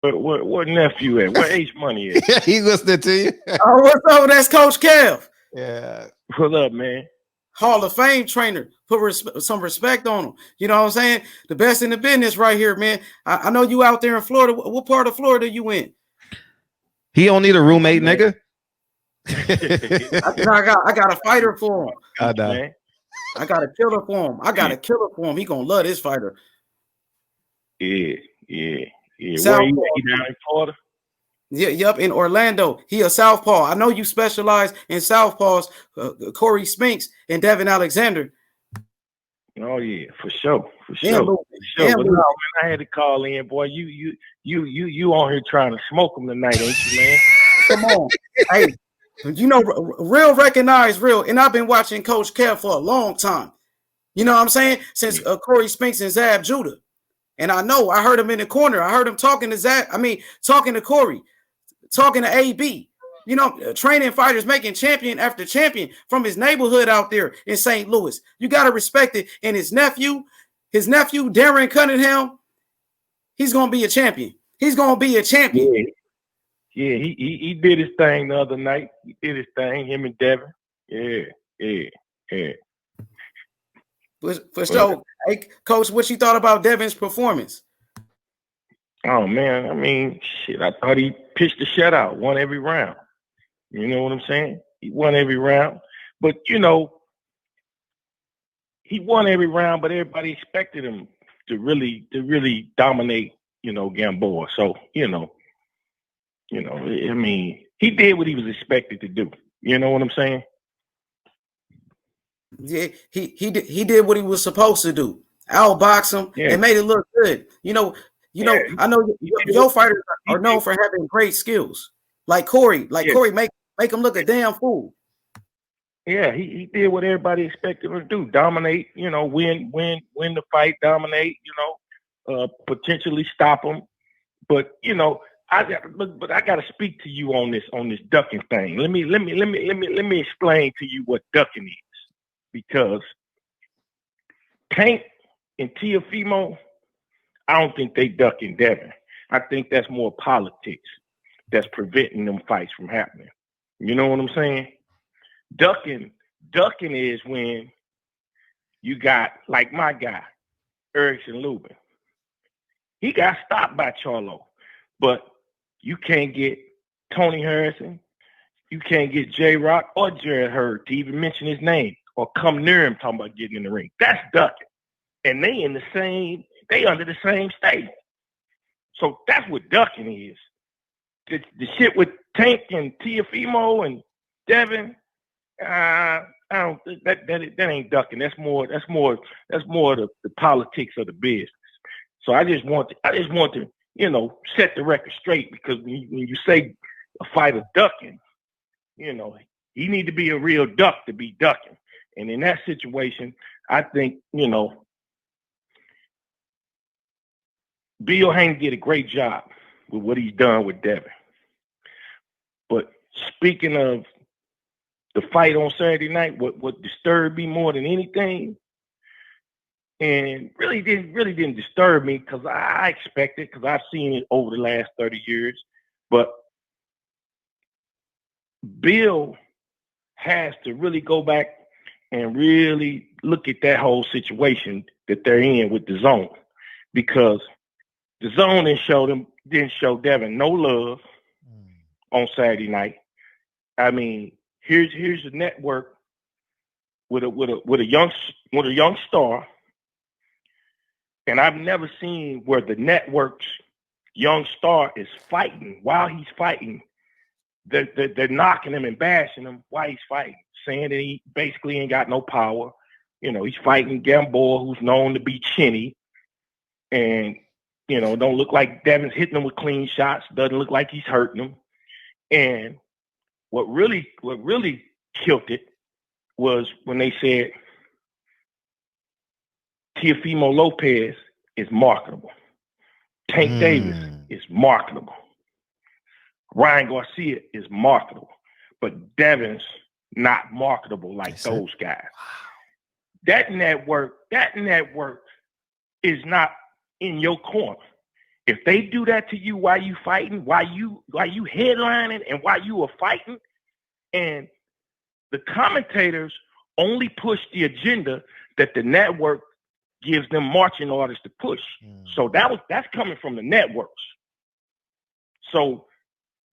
What nephew at? Where H Money at? He listening to you. Oh, what's up? That's Coach Kev. Yeah. What up, man? Hall of Fame trainer. Put some respect on him. You know what I'm saying? The best in the business right here, man. I know you out there in Florida. What part of Florida you in? He don't need a roommate, nigga. I got a fighter for him. I got a killer for him. I got a killer for him. He gonna love this fighter. Yeah. Where he down in Florida? Yep, in Orlando. He a southpaw. I know you specialize in southpaws, Corey Spinks and Devin Alexander. Oh yeah, for sure. But no, man, I had to call in, boy. You on here trying to smoke them tonight, ain't you, man? Come on, hey, you know, real recognize real, and I've been watching Coach Kev for a long time. You know what I'm saying? Since Corey Spinks and Zab Judah, and I heard him in the corner. I heard him talking to Zab. Talking to Corey. Talking to AB, you know, training fighters, making champion after champion from his neighborhood out there in St. Louis. You got to respect it. And his nephew, Darren Cunningham, he's going to be a champion. He's going to be a champion. Yeah, he did his thing the other night. He did his thing, him and Devin. Yeah. For sure. Hey, Coach, what you thought about Devin's performance? Oh, man, shit, I thought he pitched the shutout, won every round. You know what I'm saying? He won every round. But, you know, he won every round, but everybody expected him to really dominate, you know, Gamboa. So, you know, he did what he was expected to do. You know what I'm saying? Yeah, he did what he was supposed to do. Outbox him and made it look good. You know, I know your fighters are known for having great skills. Like Corey. Corey make him look a damn fool. Yeah, he did what everybody expected him to do. Dominate, you know, win the fight, dominate, you know, potentially stop him. But, you know, I got to speak to you on this ducking thing. Let me explain to you what ducking is. Because Tank and Teofimo, I don't think they ducking Devin. I think that's more politics that's preventing them fights from happening. You know what I'm saying? Ducking is when you got, like my guy, Erickson Lubin. He got stopped by Charlo, but you can't get Tony Harrison, you can't get J-Rock or Jared Hurd to even mention his name or come near him talking about getting in the ring. That's ducking. And they under the same state. So that's what ducking is. The shit with Tank and Teofimo and Devin, I don't think that ain't ducking. That's more the politics of the business. So I just want to, you know, set the record straight, because when you say a fighter ducking, you know, he need to be a real duck to be ducking. And in that situation, I think, you know, Bill Haney did a great job with what he's done with Devin. But speaking of the fight on Saturday night, what disturbed me more than anything, and really didn't disturb me, because I expected, because I've seen it over the last 30 years, but Bill has to really go back and really look at that whole situation that they're in with DAZN, because DAZN didn't show Devin no love on Saturday night. I mean, here's a network with a young star, and I've never seen where the network's young star is fighting. While he's fighting, they're knocking him and bashing him while he's fighting, saying that he basically ain't got no power. You know, he's fighting Gamboa, who's known to be chinny, and, you know, don't look like Devin's hitting him with clean shots. Doesn't look like he's hurting him. And what really killed it was when they said Teofimo Lopez is marketable. Tank Davis is marketable. Ryan Garcia is marketable. But Devin's not marketable like those guys. That network is not in your corner. If they do that to you while you fighting, while you headlining, and while you are fighting, and the commentators only push the agenda that the network gives them marching orders to push. So that's coming from the networks. So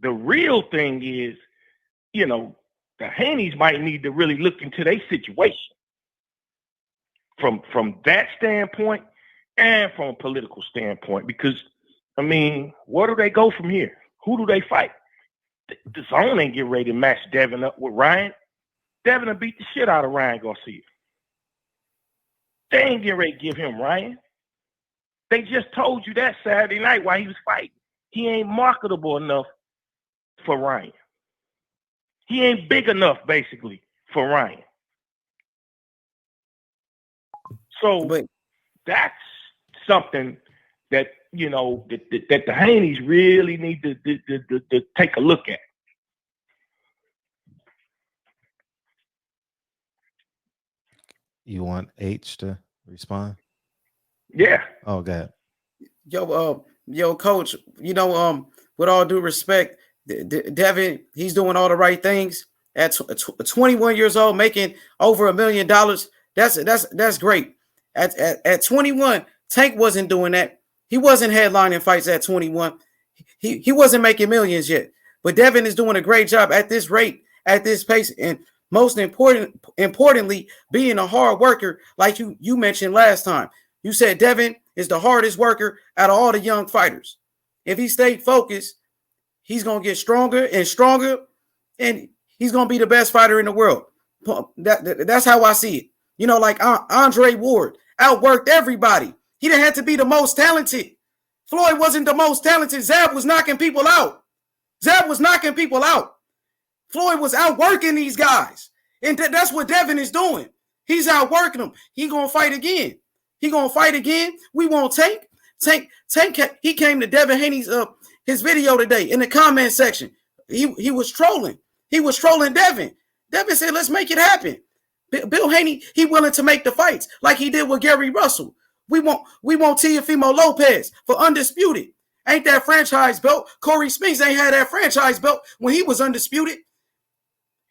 the real thing is, the Haneys might need to really look into their situation from that standpoint and from a political standpoint, because where do they go from here? Who do they fight? The DAZN ain't getting ready to match Devin up with Ryan. Devin will beat the shit out of Ryan Garcia. They ain't getting ready to give him Ryan. They just told you that Saturday night while he was fighting. He ain't marketable enough for Ryan. He ain't big enough, basically, for Ryan. So that's something that, that the Haneys really need to take a look at. You want H to respond? Yeah. Oh, God. Yo, coach, with all due respect, Devin, he's doing all the right things at 21 years old, making over $1 million. That's great. At 21, Tank wasn't doing that. He wasn't headlining fights at 21. He wasn't making millions yet. But Devin is doing a great job at this rate, at this pace, and most importantly, being a hard worker, like you mentioned last time. You said Devin is the hardest worker out of all the young fighters. If he stayed focused, he's going to get stronger and stronger, and he's going to be the best fighter in the world. That's how I see it. Like Andre Ward outworked everybody. He didn't have to be the most talented. Floyd wasn't the most talented. Zab was knocking people out. Floyd was outworking these guys. And that's what Devin is doing. He's outworking them. He going to fight again. We won't Tank. Tank, he came to Devin Haney's his video today in the comment section. He was trolling. He was trolling Devin. Devin said, let's make it happen. Bill Haney, he willing to make the fights like he did with Gary Russell. We want Teofimo Lopez for undisputed. Ain't that franchise belt? Corey Spinks ain't had that franchise belt when he was undisputed.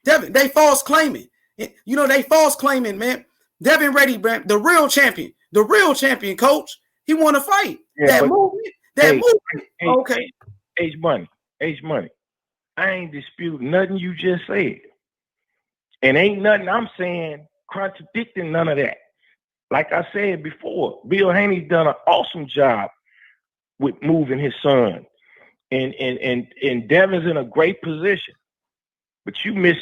Devin, they false claiming. They false claiming, man. Devin Reddy, man, the real champion, coach. He want to fight. Yeah, movement. Okay. H Money. I ain't disputing nothing you just said. And ain't nothing I'm saying contradicting none of that. Like I said before, Bill Haney's done an awesome job with moving his son. And Devin's in a great position. But you missed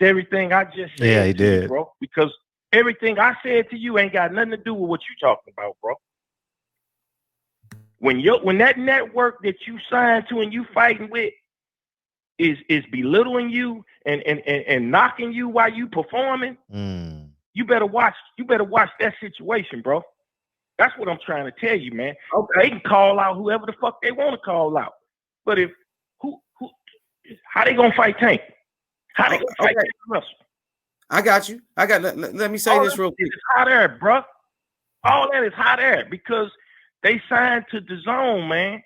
everything I just said. Yeah, he did, you, bro. Because everything I said to you ain't got nothing to do with what you talking about, bro. When that network that you signed to and you fighting with is belittling you and knocking you while you performing, you better watch that situation, bro. That's what I'm trying to tell you, man. Okay. They can call out whoever the fuck they want to call out. But how they gonna fight Tank? How they gonna fight Russell? I got you. Let me say this real quick. It's hot air, bro. All that is hot air because they signed to DAZN, man.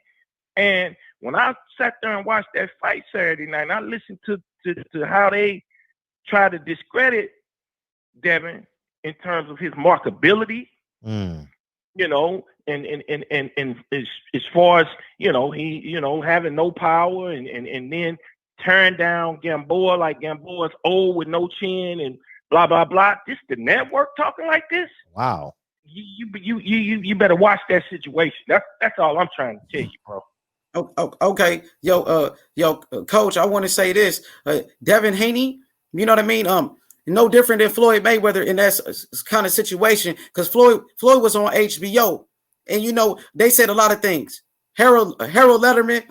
And when I sat there and watched that fight Saturday night, and I listened to how they try to discredit Devin in terms of his markability, and as far as he having no power and then turn down Gamboa like Gamboa's old with no chin and blah blah blah. This the network talking like this? Wow. You better watch that situation. That's all I'm trying to tell you, bro. Okay, coach, I want to say this. Devin Haney, you know what I mean? No different than Floyd Mayweather in that kind of situation, because Floyd was on HBO, and they said a lot of things. Harold Letterman,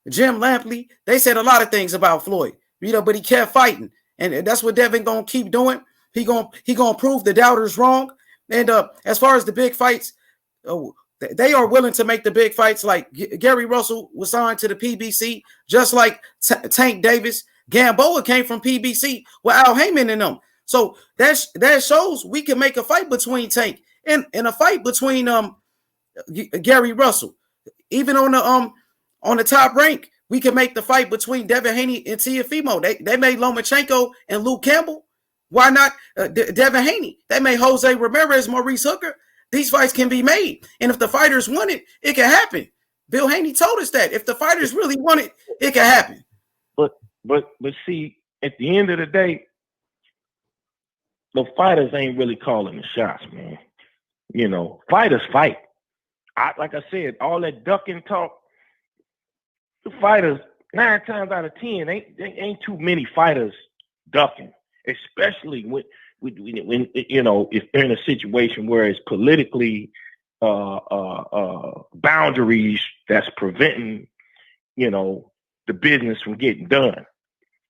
Jim Lampley, they said a lot of things about Floyd, but he kept fighting, and that's what Devin gonna keep doing. He gonna prove the doubters wrong. And as far as the big fights, they are willing to make the big fights. Like Gary Russell was signed to the PBC, just like Tank Davis. Gamboa came from PBC with Al Heyman and them. So that shows we can make a fight between Tank and a fight between Gary Russell. Even on the top rank, we can make the fight between Devin Haney and Teofimo. They made Lomachenko and Luke Campbell. Why not Devin Haney? They made Jose Ramirez, Maurice Hooker. These fights can be made, and if the fighters want it, it can happen. Bill Haney told us that if the fighters really want it, it can happen. But see, at the end of the day, the fighters ain't really calling the shots, man. You know, fighters fight. Like I said, all that ducking talk, the fighters, 9 times out of 10, ain't too many fighters ducking, especially when you know, if they're in a situation where it's politically boundaries that's preventing, you know, the business from getting done.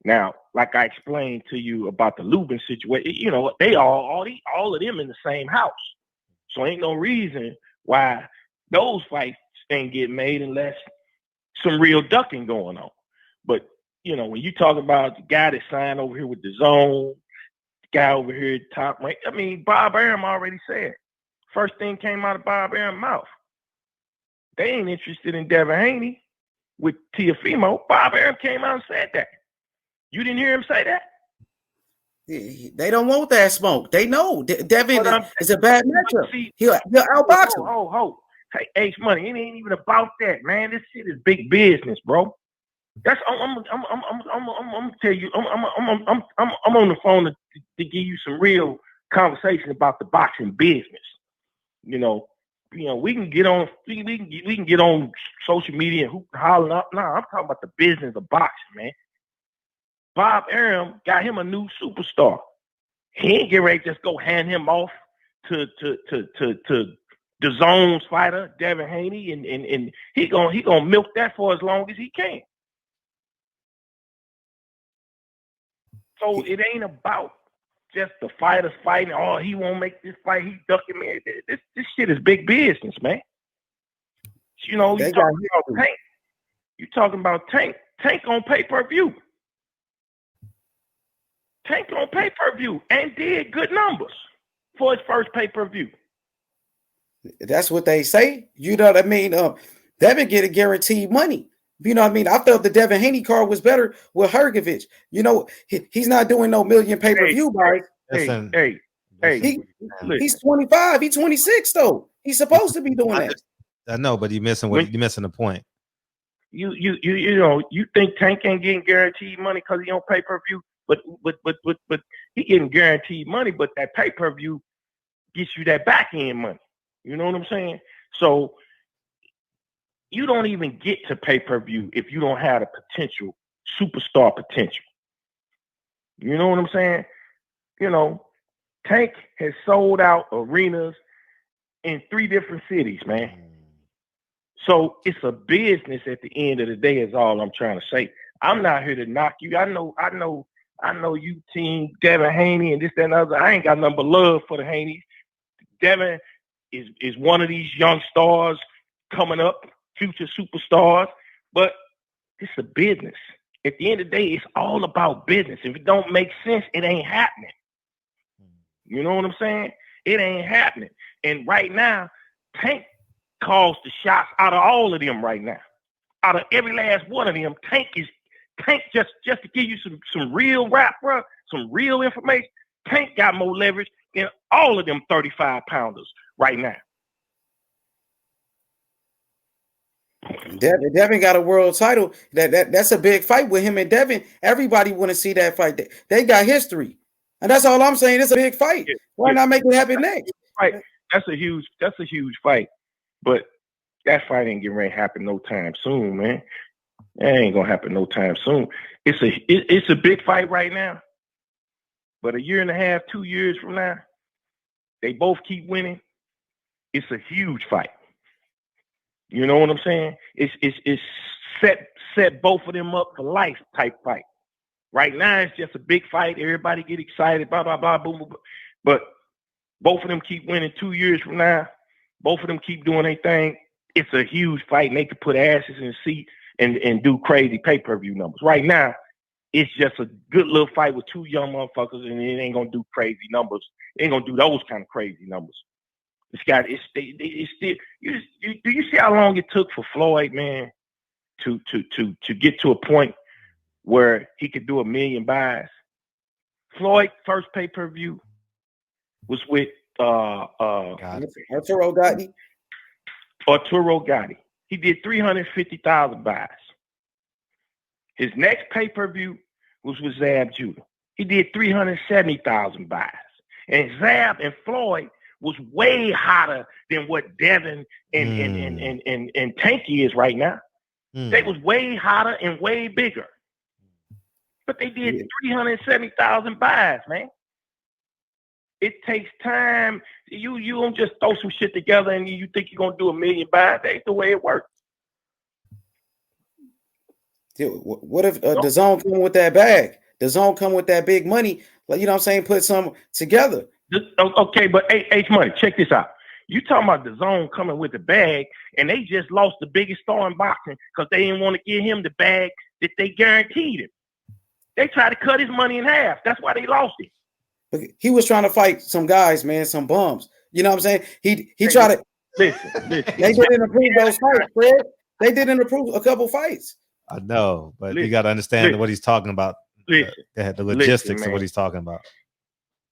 Now, like I explained to you about the Lubin situation, you know, they all of them in the same house. So ain't no reason why those fights ain't getting made unless some real ducking going on. But, you know, when you talk about the guy that signed over here with DAZN, the guy over here at top rank, I mean, Bob Arum already said, first thing came out of Bob Arum's mouth. They ain't interested in Devin Haney with Teofimo. Bob Arum came out and said that. You didn't hear him say that? They don't want that smoke. They know Devin is a bad matchup. He'll outbox him. Hey, H Money, it ain't even about that, man. This shit is big business, bro. That's I'm gonna tell you. I'm on the phone to give you some real conversation about the boxing business. You know, we can get on we can get on social media and hoop and holler up. Nah, I'm talking about the business of boxing, man. Bob Arum got him a new superstar. He ain't get ready to just go hand him off to the zone's fighter, Devin Haney, and he gonna milk that for as long as he can. So it ain't about just the fighters fighting. Oh, he won't make this fight. He ducking me. This shit is big business, man. You know, you talking about Tank. You talking about Tank. Tank on pay-per-view. Tank on pay-per-view and did good numbers for his first pay-per-view. That's what they say. You know what I mean? Devin get a guaranteed money. You know what I mean? I felt the Devin Haney card was better with Hergovich. You know, he's not doing no million pay-per-view buys. Hey, he's 25. He's 26 though. He's supposed to be doing that. I know, but you're missing the point. You know, you think Tank ain't getting guaranteed money because he on pay-per-view, but he getting guaranteed money, but that pay-per-view gets you that back end money. You know what I'm saying? So you don't even get to pay-per-view if you don't have the potential, superstar potential. You know what I'm saying? You know, Tank has sold out arenas in 3 different cities, man. So it's a business at the end of the day is all I'm trying to say. I'm not here to knock you. I know you team Devin Haney and this, that, and other. I ain't got nothing but love for the Haneys. Devin is one of these young stars coming up, future superstars, but it's a business. At the end of the day, it's all about business. If it don't make sense, it ain't happening. You know what I'm saying? It ain't happening. And right now, Tank calls the shots out of all of them right now. Out of every last one of them, Tank just to give you some real rap, bro, some real information. Tank got more leverage than all of them 35-pounders right now. Devin got a world title. That's a big fight with him and Devin. Everybody want to see that fight. They got history, and that's all I'm saying. It's a big fight. Why not make it happen next? Right. That's a huge fight, but that fight ain't getting ready to happen no time soon, man. It ain't gonna happen no time soon. It's a big fight right now, but a year and a half, 2 years from now, they both keep winning. It's a huge fight. You know what I'm saying? It's set both of them up for life type fight. Right now, it's just a big fight. Everybody get excited, blah, blah, blah, boom, boom. But both of them keep winning 2 years from now. Both of them keep doing their thing. It's a huge fight, and they could put asses in the seat and do crazy pay-per-view numbers. Right now, it's just a good little fight with 2 young motherfuckers, and it ain't going to do crazy numbers. It ain't going to do those kind of crazy numbers. It's still. Do you see how long it took for Floyd, man, to get to a point where he could do 1 million buys? Floyd first pay-per-view was with Arturo Gotti. Arturo Gotti. He did 350,000 buys. His next pay-per-view was with Zab Judah. He did 370,000 buys. And Zab and Floyd was way hotter than what Devin and Tanky is right now. They was way hotter and way bigger. But they did 370,000 buys, man. It takes time. You don't just throw some shit together and you think you're gonna do 1 million buys. That ain't the way it works. Dude, what if DAZN come with that bag? DAZN come with that big money, like, you know what I'm saying? Put some together. Okay, but H Money, check this out. You talking about DAZN coming with the bag, and they just lost the biggest star in boxing because they didn't want to give him the bag that they guaranteed him. They tried to cut his money in half. That's why they lost it. He was trying to fight some guys, man, some bums. You know what I'm saying? He tried to listen. They didn't approve those fights, Fred. They didn't approve a couple fights. I know, but you got to understand what he's talking about. The logistics of what he's talking about.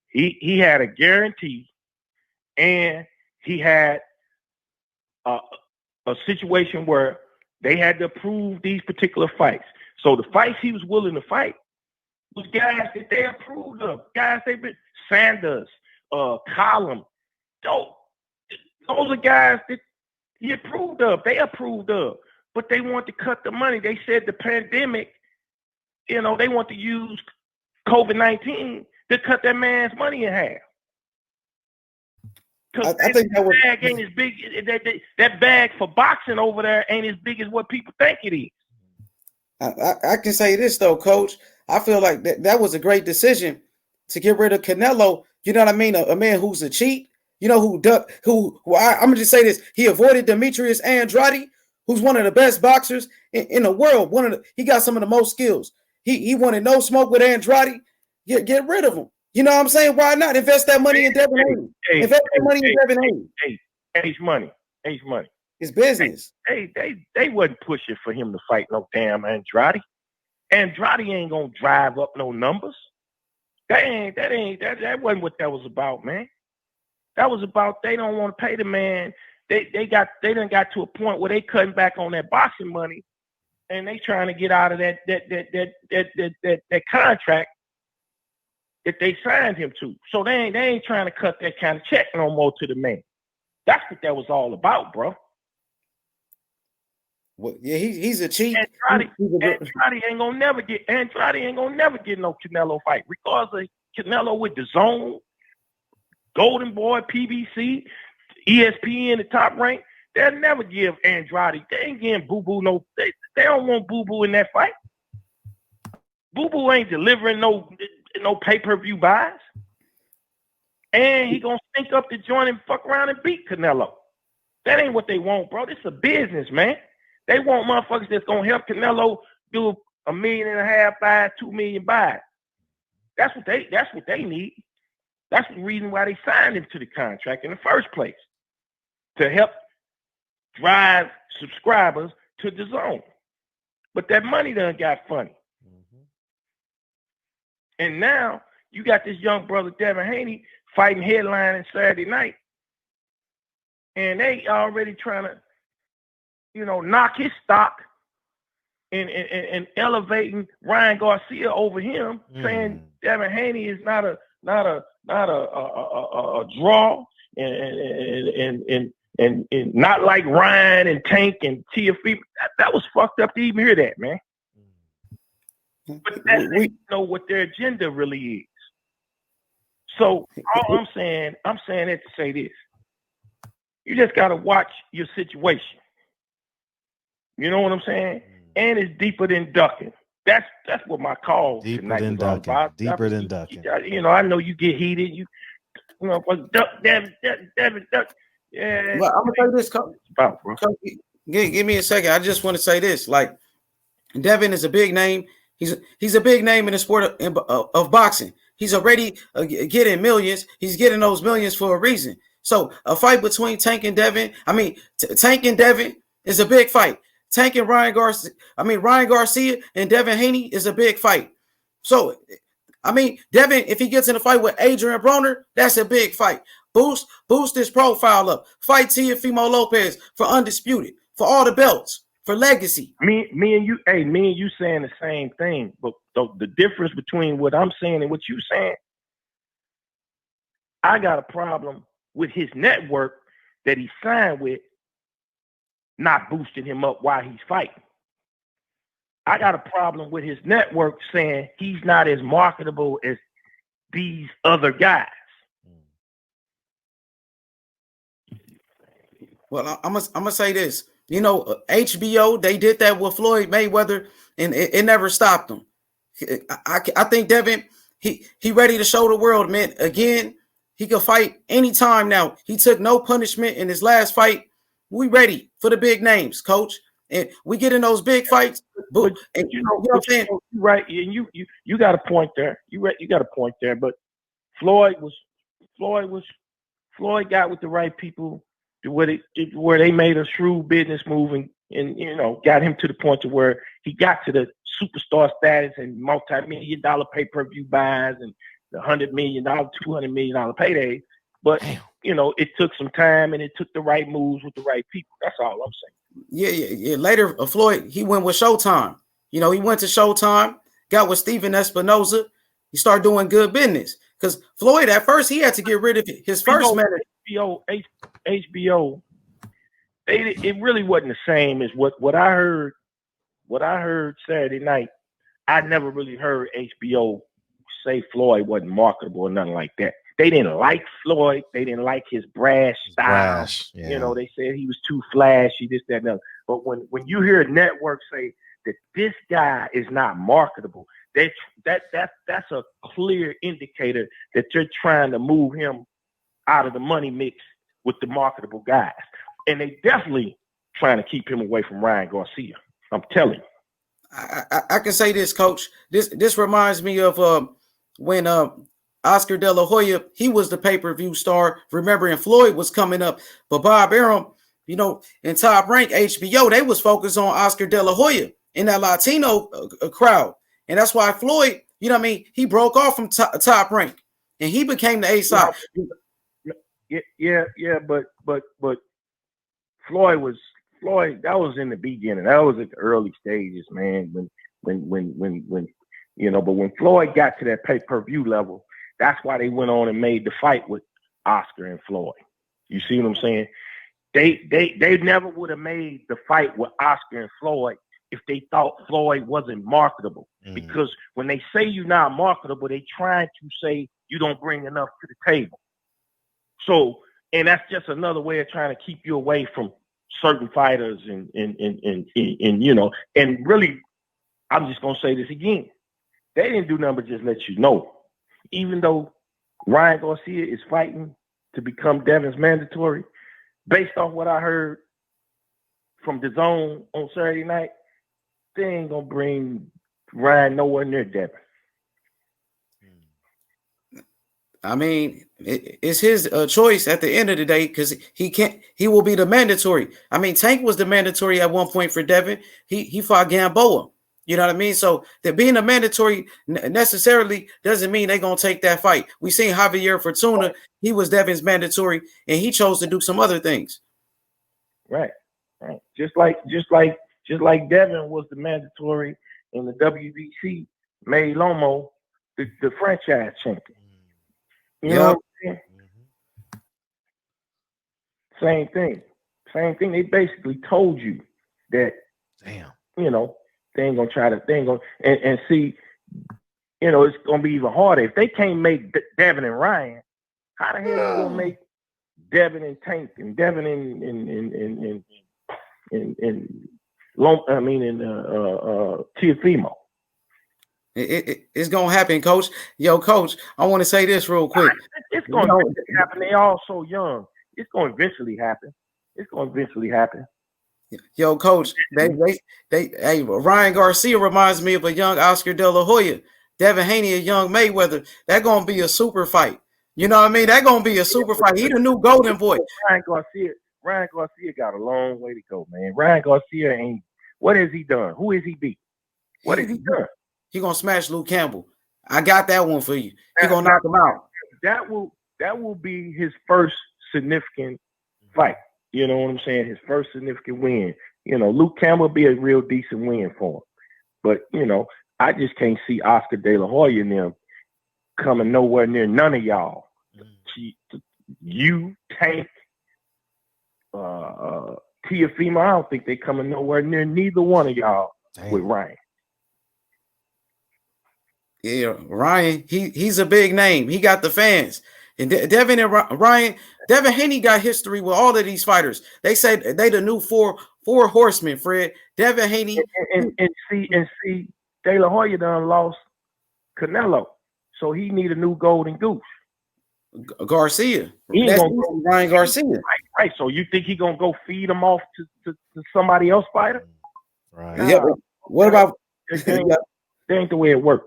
He had a guarantee, and he had a situation where they had to approve these particular fights. So the fights he was willing to fight was guys that they approved of. Guys they've been Sanders, Column. Those are guys that he approved of. They approved of. But they want to cut the money. They said the pandemic, they want to use COVID-19 to cut that man's money in half. Because I think that bag ain't as big. That bag for boxing over there ain't as big as what people think it is. I can say this though, Coach. I feel like that was a great decision to get rid of Canelo. You know what I mean? A man who's a cheat. You know I'm gonna just say this. He avoided Demetrius Andrade, who's one of the best boxers in the world. He got some of the most skills. He wanted no smoke with Andrade. Get rid of him. You know what I'm saying? Why not invest that money in Devin Haney? Invest that money in Devin Haney. H money. It's business. They wasn't pushing for him to fight no damn Andrade. Andrade ain't gonna drive up no numbers. That wasn't what that was about, man. That was about they don't want to pay the man. They done got to a point where they cutting back on that boxing money, and they trying to get out of that contract that they signed him to. So they ain't trying to cut that kind of check no more to the man. That's what that was all about, bro. Well, yeah, he's a cheat. Andrade ain't gonna never get no Canelo fight. Regardless of Canelo with DAZN, Golden Boy, PBC, ESPN, the top rank, they'll never give Andrade. They ain't getting Boo Boo no. They don't want Boo Boo in that fight. Boo Boo ain't delivering no pay-per-view buys, and he gonna stink up the joint and fuck around and beat Canelo. That ain't what they want, bro. This is a business, man. They want motherfuckers that's gonna help Canelo do 1.5 million buys, 2 million buys. That's what they need. That's the reason why they signed him to the contract in the first place, to help drive subscribers to DAZN. But that money done got funny. Mm-hmm. And now you got this young brother, Devin Haney, fighting headlining Saturday night. And they already trying to, knock his stock and elevating Ryan Garcia over him, saying Devin Haney is not a draw and not like Ryan and Tank and Tiafifi. That was fucked up to even hear that, man. But we know what their agenda really is. So all I'm saying it to say this. You just gotta watch your situation. You know what I'm saying? And it's deeper than ducking. That's what my call tonight was all about. Deeper than ducking. I know you get heated. Duck, Devin, duck. Yeah. Well, I'm gonna say this, Coach. Give me a second. I just want to say this. Like, Devin is a big name. He's a big name in the sport of boxing. He's already getting millions. He's getting those millions for a reason. So a fight between Tank and Devin, Tank and Devin is a big fight. Tank and Ryan Garcia and Devin Haney is a big fight. So, Devin, if he gets in a fight with Adrian Broner, that's a big fight. Boost his profile up. Fight Teofimo Lopez for undisputed, for all the belts, for legacy. Me and you saying the same thing, but the difference between what I'm saying and what you saying, I got a problem with his network that he signed with not boosting him up while he's fighting. I got a problem with his network saying he's not as marketable as these other guys. Well, I'm gonna say this. HBO, they did that with Floyd Mayweather, and it never stopped them. I think Devin, he ready to show the world, man. Again, he can fight anytime now. He took no punishment in his last fight. We ready for the big names, coach. And we get in those big fights. But you know what I'm saying? Right, and you got a point there. You got a point there. But Floyd got with the right people where they made a shrewd business move and got him to the point to where he got to the superstar status and multi-million-dollar pay-per-view buys and the $100 million, $200 million paydays. But it took some time and it took the right moves with the right people. That's all I'm saying. Yeah. Later, Floyd, he went with Showtime. He went to Showtime, got with Steven Espinoza. He started doing good business. Because Floyd, at first, he had to get rid of his first manager. HBO, it really wasn't the same as what I heard. What I heard Saturday night, I never really heard HBO say Floyd wasn't marketable or nothing like that. They didn't like Floyd. They didn't like his brash style. Yeah. They said he was too flashy, this, that, and that. But when you hear a network say that this guy is not marketable, that's a clear indicator that you're trying to move him out of the money mix with the marketable guys. And they definitely trying to keep him away from Ryan Garcia. I'm telling you. I can say this, Coach. This reminds me of when Oscar De La Hoya, he was the pay-per-view star. Remembering Floyd was coming up. But Bob Arum, in Top Rank, HBO, they was focused on Oscar De La Hoya in that Latino crowd. And that's why Floyd, he broke off from Top Rank. And he became the A-side. Yeah, but Floyd, that was in the beginning. That was at the early stages, man. When but when Floyd got to that pay-per-view level, that's why they went on and made the fight with Oscar and Floyd. You see what I'm saying? They never would have made the fight with Oscar and Floyd if they thought Floyd wasn't marketable. Because when they say you're not marketable, they trying to say you don't bring enough to the table. So, and that's just another way of trying to keep you away from certain fighters and really, I'm just gonna say this again. They didn't do nothing but just let you know. Even though Ryan Garcia is fighting to become Devin's mandatory, based off what I heard from DAZN on Saturday night, they ain't gonna bring Ryan nowhere near Devin. It's his choice at the end of the day because he will be the mandatory. Tank was the mandatory at one point for Devin. He fought Gamboa. You know what I mean? So that being a mandatory necessarily doesn't mean they're gonna take that fight. We seen Javier Fortuna, he was Devin's mandatory, and he chose to do some other things. Right. Just like Devin was the mandatory in the WBC, made Lomo the franchise champion. You know what I'm saying? Same thing. They basically told you that, they ain't gonna try to, and see, it's gonna be even harder. If they can't make Devin and Ryan, how the hell you gonna make Devin and Tank and Devin Teofimo? It's gonna happen, Coach. Yo, Coach, I want to say this real quick. It's gonna happen. They all so young. It's gonna eventually happen. Yo, Coach, Ryan Garcia reminds me of a young Oscar De La Hoya. Devin Haney, a young Mayweather. That's gonna be a super fight. You know what I mean? That gonna be a super fight. He the new golden boy. Ryan Garcia got a long way to go, man. Ryan Garcia ain't. What has he done? Who has he beat? What has he done? He gonna smash Luke Campbell. I got that one for you. He gonna knock him out. That will be his first significant fight. You know what I'm saying? His first significant win. You know, Luke Campbell be a real decent win for him. But, you know, I just can't see Oscar De La Hoya and them coming nowhere near none of y'all. You, Tank, Teofimo, I don't think they coming nowhere near neither one of y'all with Ryan. Yeah, Ryan, he's a big name. He got the fans. And Devin and Ryan, Devin Haney got history with all of these fighters. They say they the new four horsemen, Fred. Devin Haney. And see, De La Hoya done lost Canelo. So he need a new golden goose. Garcia. That's Ryan Garcia. Right. So you think he gonna go feed him off to somebody else fighter? Right. Yeah. What about that ain't the way it works.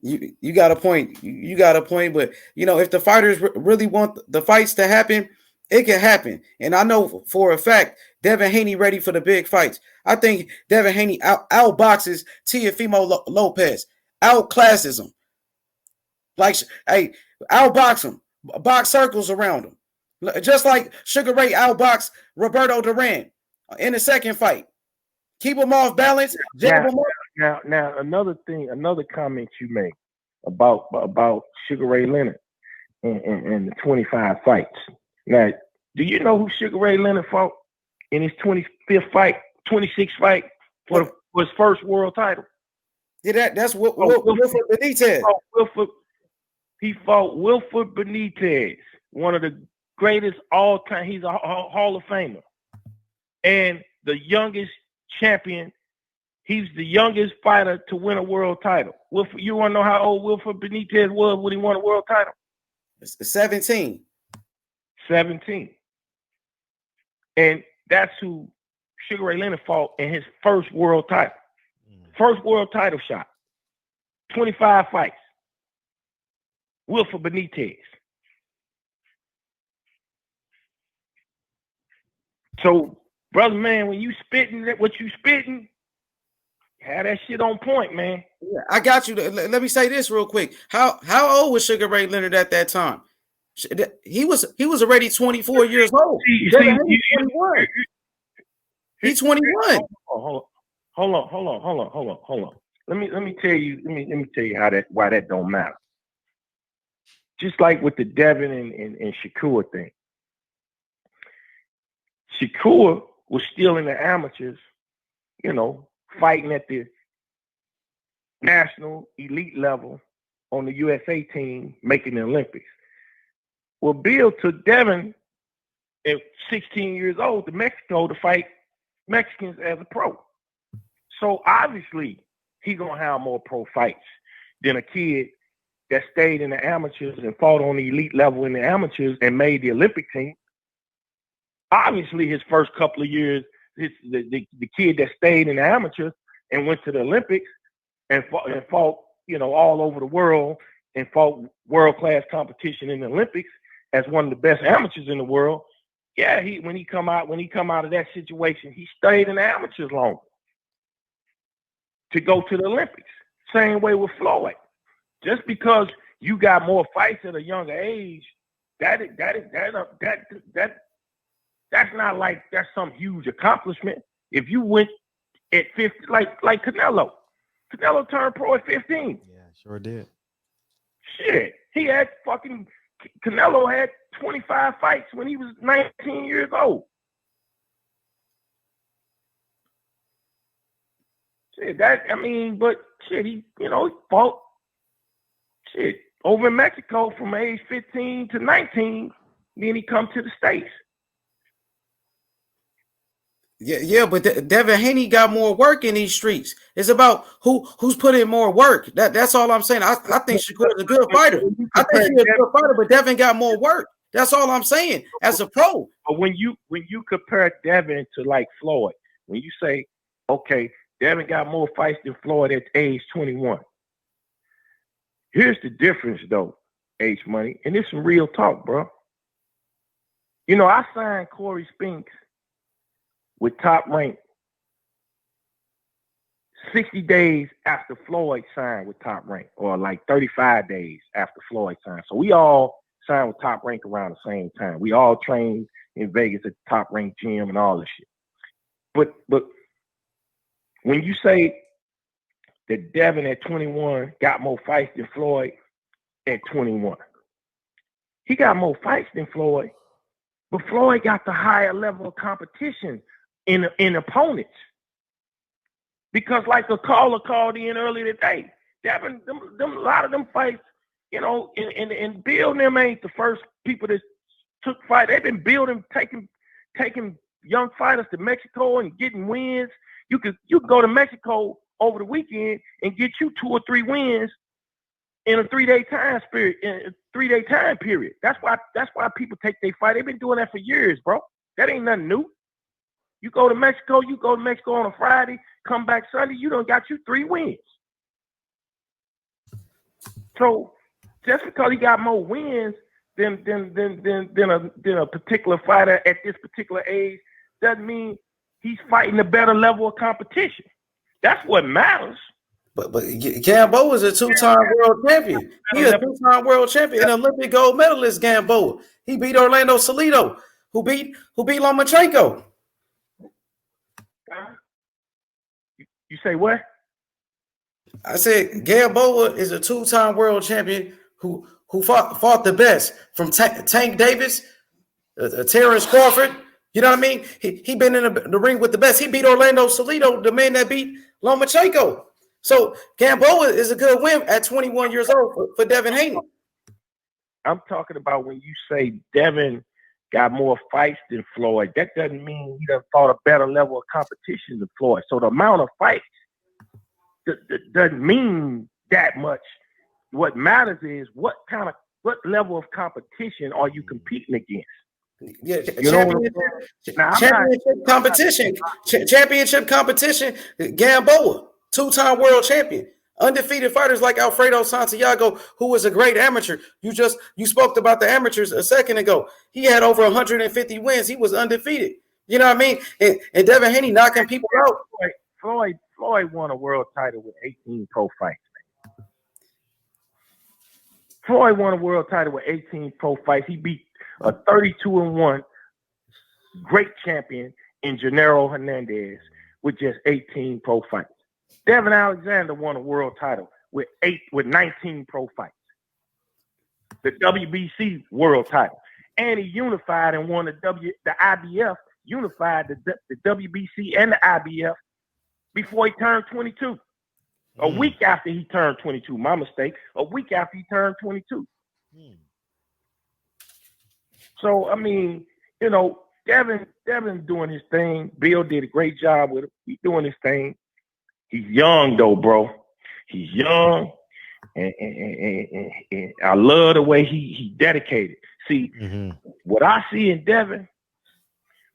You got a point. You got a point. But you know, if the fighters really want the fights to happen, it can happen. And I know for a fact Devin Haney ready for the big fights. I think Devin Haney outboxes Teofimo Lopez, outclasses him. Like, hey, outbox him. Box circles around him. Just like Sugar Ray outboxed Roberto Duran in the second fight. Keep him off balance. Now, another comment you made about Sugar Ray Leonard and the 25 fights. Now, do you know who Sugar Ray Leonard fought in his 26th fight for his first world title? Yeah, that's Wilfred Benitez. He fought Wilfred Benitez, one of the greatest all-time. He's a Hall of Famer. And the youngest champion. He's the youngest fighter to win a world title. You want to know how old Wilfred Benitez was when he won a world title? 17. 17. And that's who Sugar Ray Leonard fought in his first world title. First world title shot. 25 fights. Wilfred Benitez. So, brother, man, when you spitting what you spitting, have that shit on point, man. Yeah, I got you. Let me say this real quick. How old was Sugar Ray Leonard at that time? He was already 24 years old. He's 21. He's 21. Hold on. Let me tell you why that don't matter. Just like with the Devin and Shakur thing. Shakur was still in the amateurs, you know, fighting at the national elite level on the USA team, making the Olympics. Well, Bill took Devin at 16 years old to Mexico to fight Mexicans as a pro. So obviously he's gonna have more pro fights than a kid that stayed in the amateurs and fought on the elite level in the amateurs and made the Olympic team. Obviously his first couple of years, the kid that stayed in the amateurs and went to the Olympics and fought, you know, all over the world and fought world-class competition in the Olympics as one of the best amateurs in the world. Yeah, when he come out of that situation, he stayed in the amateurs longer to go to the Olympics. Same way with Floyd. Just because you got more fights at a younger age, that's not like that's some huge accomplishment. If you went at 50, like Canelo turned pro at 15. Yeah, sure did. Shit, Canelo had 25 fights when he was 19 years old. Shit, he fought over in Mexico from age 15 to 19. Then he come to the States. Yeah, but Devin Haney got more work in these streets. It's about who's putting in more work. That's all I'm saying. I think Shakur's a good fighter. I think he's a good fighter, but Devin got more work. That's all I'm saying as a pro. But when you compare Devin to like Floyd, when you say, okay, Devin got more fights than Floyd at age 21. Here's the difference, though. H Money, and it's some real talk, bro. You know, I signed Corey Spinks with Top Rank 60 days after Floyd signed with Top Rank, or like 35 days after Floyd signed. So we all signed with Top Rank around the same time. We all trained in Vegas at the Top Rank gym and all this shit. But when you say that Devin at 21 got more fights than Floyd at 21, he got more fights than Floyd, but Floyd got the higher level of competition in opponents. Because like the caller called in earlier today, Devin, a lot of them fights, you know, and Bill and them ain't the first people that took fight. They've been building, taking young fighters to Mexico and getting wins. You can go to Mexico over the weekend and get you 2 or 3 wins in a 3-day time period. That's why people take their fight. They've been doing that for years, bro. That ain't nothing new. You go to Mexico on a Friday, come back Sunday, you done got you 3 wins. So just because he got more wins than a particular fighter at this particular age doesn't mean he's fighting a better level of competition. That's what matters. But Gamboa is a 2-time world champion. He is a 2-time world champion and Olympic gold medalist. Gamboa. He beat Orlando Salido, who beat Lomachenko. You say what? I said Gamboa is a 2-time world champion who fought the best, from Tank Davis, Terrence Crawford. You know what I mean? He been in the ring with the best. He beat Orlando Salido, the man that beat Lomachenko. So Gamboa is a good win at 21 years old for Devin Haney. I'm talking about when you say Devin got more fights than Floyd, that doesn't mean he done fought a better level of competition than Floyd. So the amount of fights doesn't mean that much. What matters is what level of competition are you competing against? Yeah, championship competition. Gamboa, 2-time world champion, undefeated fighters like Alfredo Santiago, who was a great amateur. You spoke about the amateurs a second ago. He had over 150 wins. He was undefeated. You know what I mean? And Devin Haney knocking people out. Floyd won a world title with 18 pro fights. Floyd won a world title with 18 pro fights. He beat a 32-1 great champion in Gennaro Hernandez with just 18 pro fights. Devin Alexander won a world title with 19 pro fights. The WBC world title. And he unified and won the IBF, unified the WBC and the IBF before he turned 22. A week after he turned 22. My mistake. A week after he turned 22. So, I mean, you know, Devin's doing his thing. Bill did a great job with him. He's doing his thing. He's young, though, bro. He's young. And I love the way he dedicated. See, what I see in Devin,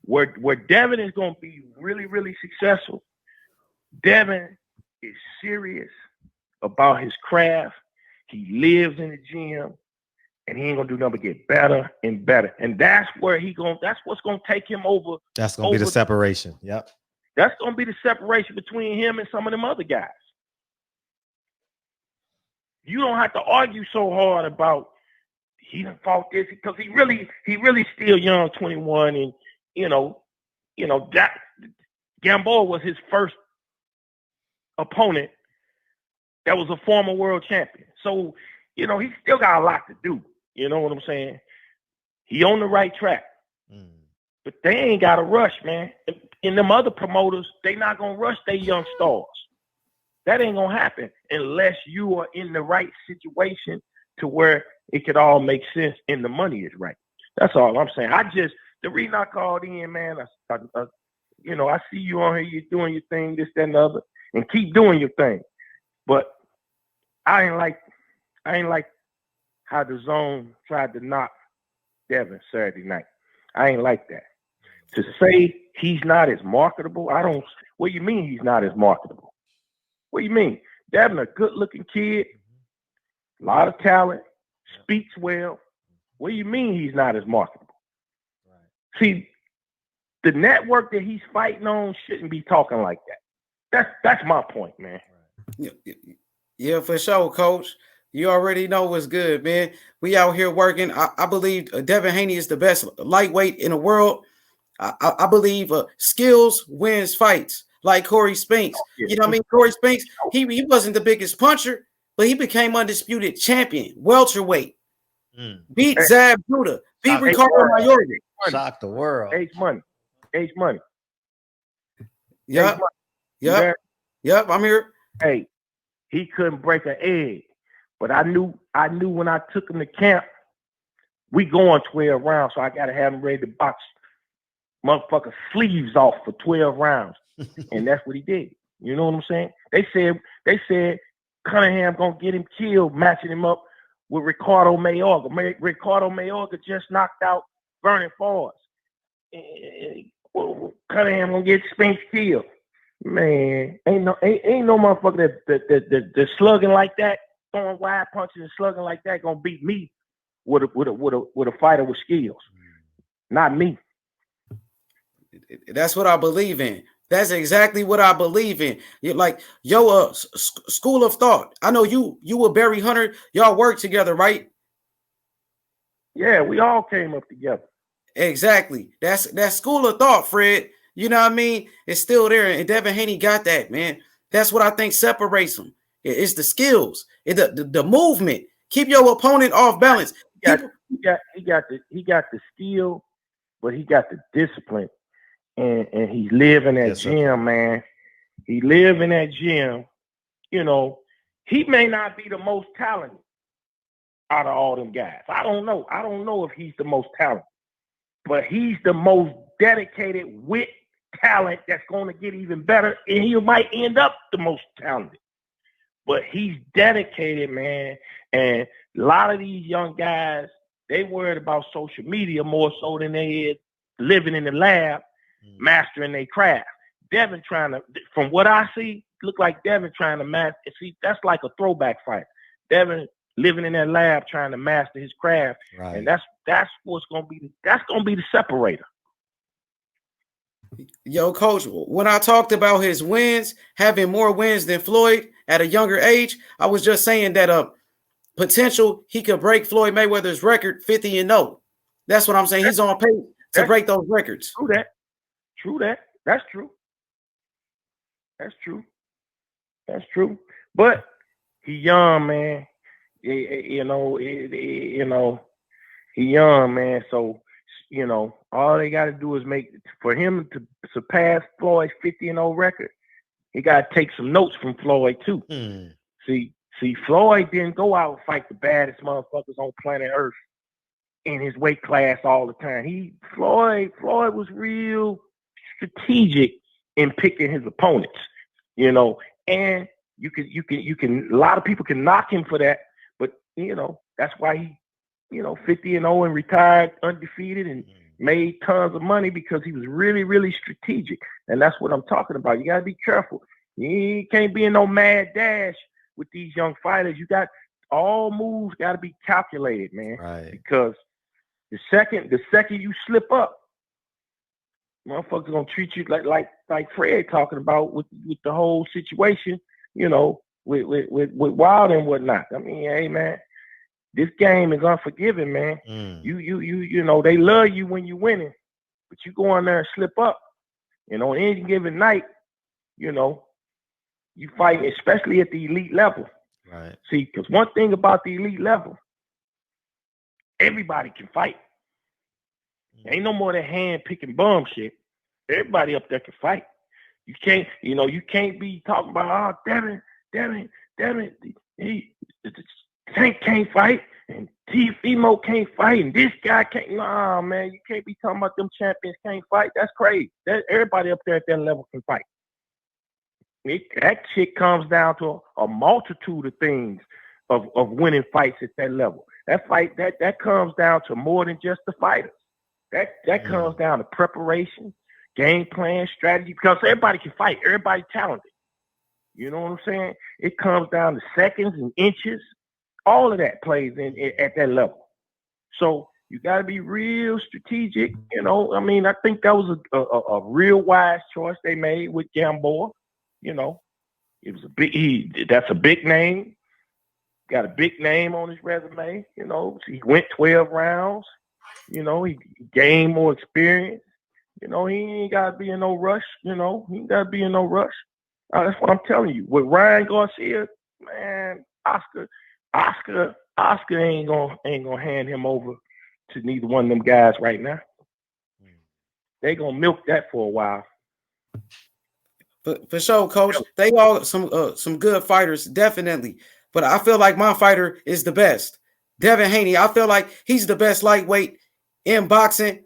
where Devin is going to be really, really successful, Devin is serious about his craft. He lives in the gym, and he ain't gonna do nothing but get better and better. And that's what's gonna take him over. That's gonna be the separation. Yep. That's gonna be the separation between him and some of them other guys. You don't have to argue so hard about he done fought this, because he really still young, 21, and you know that Gamboa was his first opponent that was a former world champion. So, you know, he still got a lot to do. You know what I'm saying? He on the right track. But they ain't got to rush, man. And them other promoters, they not going to rush their young stars. That ain't going to happen unless you are in the right situation to where it could all make sense and the money is right. That's all I'm saying. The reason I called in, man, I see you on here, you're doing your thing, this, that, and the other. And keep doing your thing. But I ain't like how the DAZN tried to knock Devin Saturday night. I ain't like that. To say he's not as marketable, what do you mean he's not as marketable? What do you mean? Devin, a good-looking kid, a lot of talent, speaks well. What do you mean he's not as marketable? Right. See, the network that he's fighting on shouldn't be talking like that. That's my point, man. Yeah, for sure, Coach. You already know what's good, man. We out here working. I believe Devin Haney is the best lightweight in the world. I believe skills wins fights, like Corey Spinks. You know what I mean? Corey Spinks, he wasn't the biggest puncher, but he became undisputed champion, welterweight. Beat Zab Judah, beat Ricardo Mayorga. Shocked the world. Ace money. Yep. I'm here. Hey, he couldn't break an egg, but I knew when I took him to camp, we going 12 rounds, so I got to have him ready to box motherfucker sleeves off for 12 rounds. And that's what he did. You know what I'm saying? They said Cunningham gonna get him killed, matching him up with Ricardo Mayorga. Ricardo Mayorga just knocked out Vernon Forrest. Cunningham gonna get Spinks killed. Man, ain't no motherfucker that slugging like that, throwing wide punches and slugging like that gonna beat me with a fighter with skills. Not me. That's what I believe in. That's exactly what I believe in. You're like, school of thought. I know you were Barry Hunter. Y'all worked together, right? Yeah, we all came up together. Exactly. That's school of thought, Fred. You know what I mean? It's still there. And Devin Haney got that, man. That's what I think separates them. It's the skills, the movement. Keep your opponent off balance. He got the skill, but he got the discipline. And he live in that gym, man. He live in that gym. You know, he may not be the most talented out of all them guys. I don't know. I don't know if he's the most talented, but he's the most dedicated with talent that's going to get even better, and he might end up the most talented. But he's dedicated, man. And a lot of these young guys, they worried about social media more so than they is living in the lab, mastering their craft. Devin trying to, from what I see, look like Devin trying to master. See, that's like a throwback fight. Devin living in that lab trying to master his craft, right. And that's what's gonna be. That's gonna be the separator. Yo, Coach, when I talked about his wins, having more wins than Floyd at a younger age, I was just saying that potential he could break Floyd Mayweather's record 50-0. That's what I'm saying. He's on pace to break those records. True that. That's true. But he young, man. He young, man. So, all they got to do is for him to surpass Floyd's 50-0 record. He got to take some notes from Floyd too. See, Floyd didn't go out and fight the baddest motherfuckers on planet Earth in his weight class all the time. Floyd was real strategic in picking his opponents, and you can a lot of people can knock him for that, but that's why he 50-0 and retired undefeated and made tons of money, because he was really, really strategic. And that's what I'm talking about. You got to be careful. You can't be in no mad dash with these young fighters. You got all moves got to be calculated, man. Right. Because the second you slip up, motherfuckers gonna treat you like Fred talking about with the whole situation, with Wild and whatnot. I mean, hey man, this game is unforgiving, man. You they love you when you're winning, but you go in there and slip up, on any given night, you fight, especially at the elite level. Right. See, because one thing about the elite level, everybody can fight. Ain't no more that hand picking bum shit. Everybody up there can fight. You can't, you can't be talking about, Devin, Tank can't fight, and Fimo can't fight, and this guy can't. Nah, man, you can't be talking about them champions can't fight. That's crazy. Everybody up there at that level can fight. That shit comes down to a multitude of things of winning fights at that level. That comes down to more than just the fighters. That comes down to preparation, game plan, strategy, because everybody can fight. Everybody's talented. You know what I'm saying? It comes down to seconds and inches All of that plays in at that level. So you got to be real strategic. You know, I mean, I think that was a real wise choice they made with Gamboa. You know, it was that's a big name. Got a big name on his resume. You know, he went 12 rounds. You know, he gained more experience. You know, he ain't got to be in no rush. You know, he ain't got to be in no rush. That's what I'm telling you. With Ryan Garcia, man, Oscar ain't gonna hand him over to neither one of them guys right now. They gonna milk that for a while. For sure, Coach. They all some good fighters, definitely. But I feel like my fighter is the best. Devin Haney. I feel like he's the best lightweight in boxing.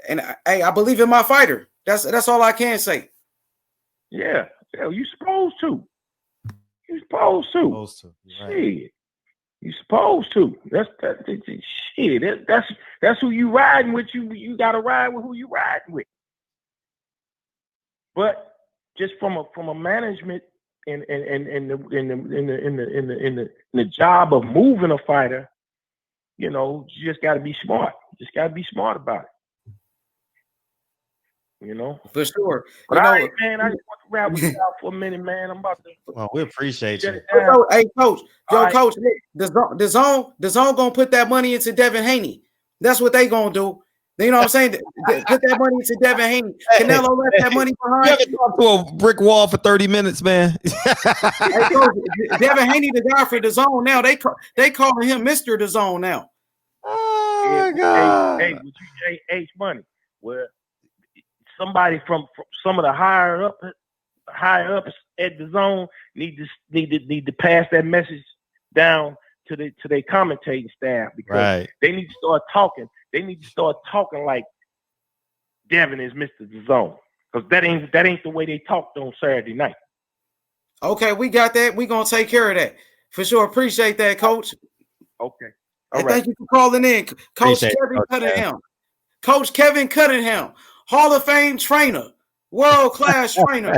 And I believe in my fighter. That's all I can say. Yeah, you supposed to. You supposed to. Right. Shit. You supposed to. That's shit. That's who you riding with. You gotta ride with who you riding with. But just from a management in the job of moving a fighter, you know, you just gotta be smart. Just gotta be smart about it. You know, for sure. But man, I just want to wrap with you out for a minute, man. I'm about to. Well, we appreciate you. Hey, Coach, Coach, the zone gonna put that money into Devin Haney. That's what they gonna do. You know what I'm saying? Put that money into Devin Haney. Canelo left that money behind. You haven't talked to a brick wall for 30 minutes, man. Hey, Coach, Devin Haney, the guy for the zone now. They calling him Mr. The Zone now. Oh my God. Hey, H Money. Well, somebody from some of the higher ups at the zone need to pass that message down to their commentating staff, because they need to start talking. They need to start talking like Devin is Mr. The Zone, because that ain't the way they talked on Saturday night. Okay, we got that. We gonna take care of that for sure. Appreciate that, Coach. Okay. All right. Thank you for calling in, Coach Kevin Cunningham. Coach Kevin Cunningham, Hall of Fame trainer, world-class trainer.